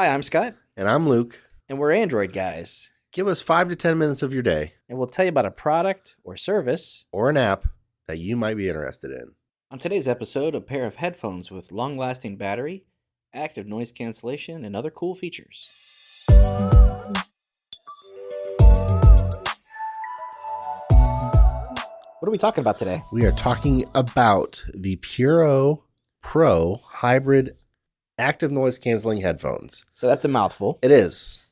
Hi, I'm Scott, And I'm Luke. and we're Android guys, Give us 5 to 10 minutes of your day and we'll tell you about a product or service. or an app that you might be interested in. On today's episode, a pair of headphones with long-lasting battery, active noise cancellation, and other cool features. What are we talking about today? We are talking about the PuroPro hybrid active noise canceling headphones. So that's a mouthful. It is.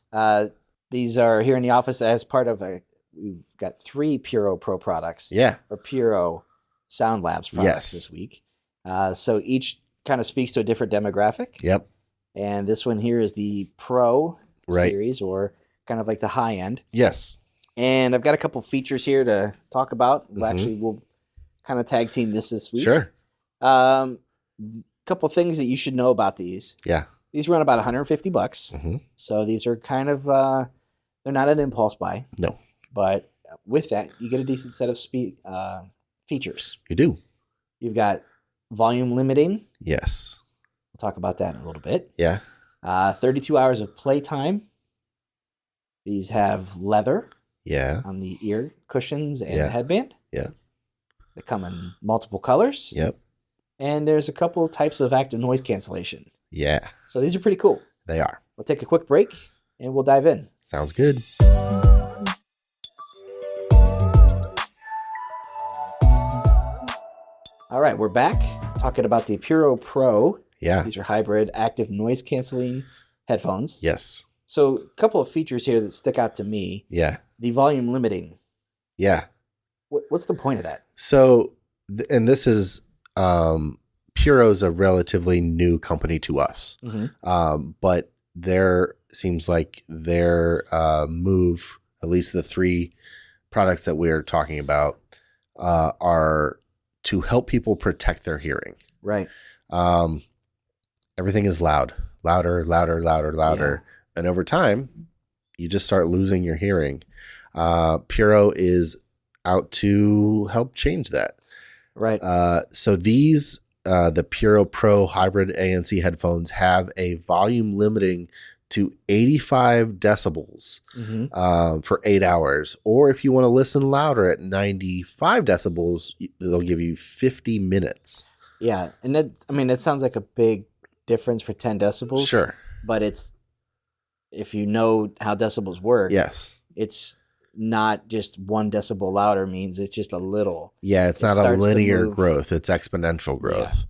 These are here in the office as part of we've got 3 PuroPro products. Yeah. Or Puro Sound Labs products this week. So each kind of speaks to a different demographic. Yep. And this one here is the Pro series, or kind of like the high end. Yes. And I've got a couple features here to talk about. Actually, we'll kind of tag team this week. Sure. Couple things that you should know about these. Yeah. These run about $150. Mm-hmm. So these are kind of, they're not an impulse buy. No. But with that, you get a decent set of features. You do. You've got volume limiting. Yes. We'll talk about that in a little bit. Yeah. 32 hours of playtime. These have leather. Yeah. On the ear cushions and Yeah. headband. Yeah. They come in multiple colors. Yep. And there's a couple types of active noise cancellation. Yeah. So these are pretty cool. They are. We'll take a quick break and we'll dive in. Sounds good. All right, we're back talking about the PuroPro. Yeah. These are hybrid active noise canceling headphones. Yes. So a couple of features here that stick out to me. Yeah. The volume limiting. Yeah. What's the point of that? So, and this is, Puro's a relatively new company to us. Mm-hmm. But there seems like their move, at least the 3 products that we're talking about, are to help people protect their hearing. Right. Everything is louder. Yeah. And over time, you just start losing your hearing. Puro is out to help change that. Right. So these, the PuroPro hybrid ANC headphones have a volume limiting to 85 decibels for 8 hours. Or if you want to listen louder at 95 decibels, they'll give you 50 minutes. Yeah. And that sounds like a big difference for 10 decibels. Sure. But if you know how decibels work, yes, it's not just 1 decibel louder means it's just a little. Yeah, it's not a linear growth. It's exponential growth.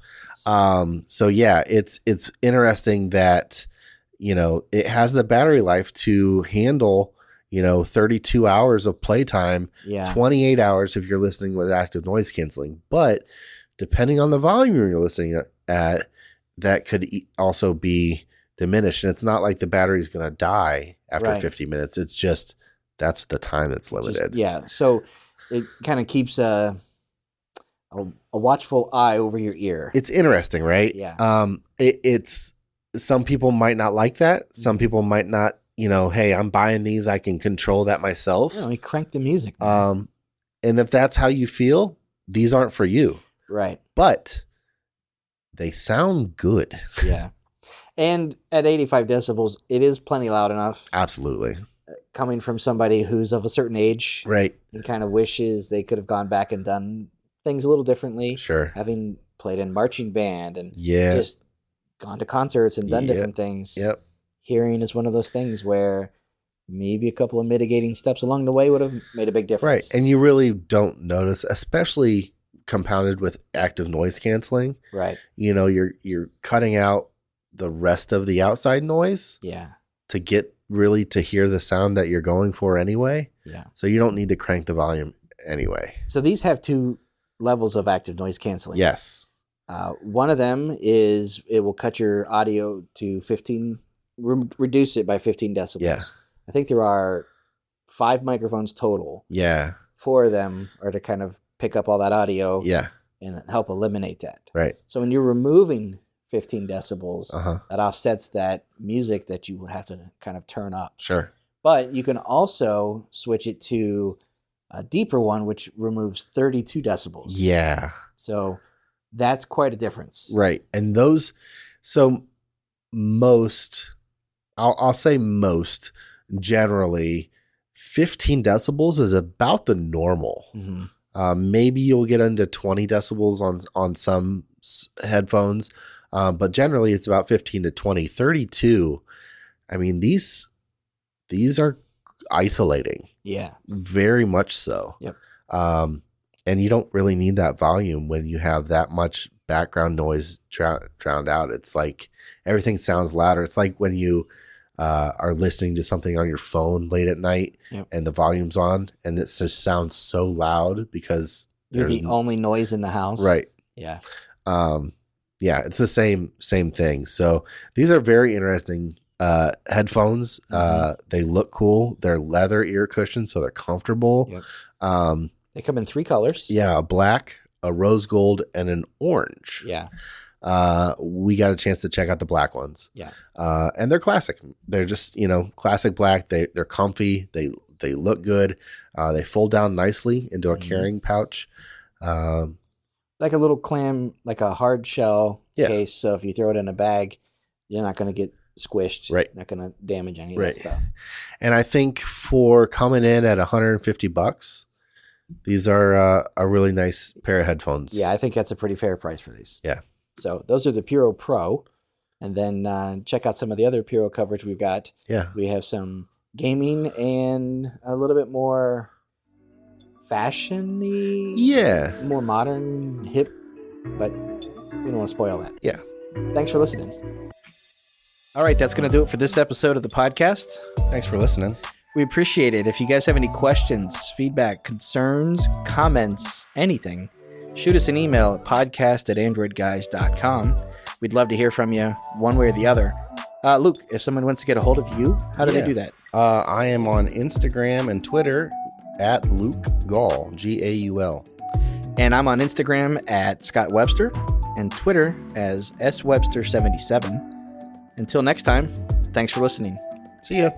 Yeah. So yeah, it's interesting that, it has the battery life to handle, 32 hours of playtime, 28 hours if you're listening with active noise canceling. But depending on the volume you're listening at, that could also be diminished. And it's not like the battery is going to die after 50 minutes. It's just, that's the time that's limited. So it kind of keeps a watchful eye over your ear. It's interesting, right? Yeah. It's some people might not like that. Some people might not, hey, I'm buying these. I can control that myself. Yeah, we crank the music. And if that's how you feel, these aren't for you. Right. But they sound good. Yeah. And at 85 decibels, it is plenty loud enough. Absolutely. Coming from somebody who's of a certain age. Right. And kind of wishes they could have gone back and done things a little differently. Sure. Having played in marching band and just gone to concerts and done different things. Yep. Hearing is one of those things where maybe a couple of mitigating steps along the way would have made a big difference. Right. And you really don't notice, especially compounded with active noise canceling. Right. You're cutting out the rest of the outside noise. Yeah. To get really to hear the sound that you're going for anyway. Yeah. So you don't need to crank the volume anyway. So these have 2 levels of active noise canceling. Yes. One of them is it will cut your audio to 15, reduce it by 15 decibels. Yeah. I think there are 5 microphones total. Yeah. 4 of them are to kind of pick up all that audio. Yeah. And help eliminate that. Right. So when you're removing 15 decibels, Uh-huh. that offsets that music that you would have to kind of turn up. Sure. But you can also switch it to a deeper one, which removes 32 decibels. Yeah. So that's quite a difference. Right. And those, so most I'll say most, generally 15 decibels is about the normal. Maybe you'll get into 20 decibels on some headphones, but generally it's about 15 to 20. 32, I mean, these are isolating. Yeah. Very much so. Yep. And you don't really need that volume when you have that much background noise drowned out. It's like everything sounds louder. It's like when you are listening to something on your phone late at night, and the volume's on and it just sounds so loud because you're the only noise in the house. Right. Yeah. Yeah, it's the same thing. So these are very interesting headphones. They look cool. They're leather ear cushions, so they're comfortable. Yep. They come in 3 colors. Yeah, a black, a rose gold, and an orange. Yeah. We got a chance to check out the black ones. Yeah. And they're classic. They're just, classic black. They're comfy. They look good. They fold down nicely into a carrying pouch. Like a little clam, like a hard shell case. So if you throw it in a bag, you're not going to get squished. Right. Not going to damage any of that stuff. And I think for coming in at $150, these are a really nice pair of headphones. Yeah, I think that's a pretty fair price for these. Yeah. So those are the PuroPro. And then check out some of the other Puro coverage we've got. Yeah. We have some gaming and a little bit more fashion-y. Yeah. More modern, hip. But we don't want to spoil that. Yeah. Thanks for listening. All right, that's going to do it for this episode of the podcast. Thanks for listening. We appreciate it. If you guys have any questions, feedback, concerns, comments, anything, shoot us an email at podcast@AndroidGuys.com. We'd love to hear from you one way or the other. Luke, if someone wants to get a hold of you, how do they do that? I am on Instagram and Twitter at Luke Gaul, Gaul. And I'm on Instagram at Scott Webster and Twitter as SWebster77. Until next time, thanks for listening. See ya.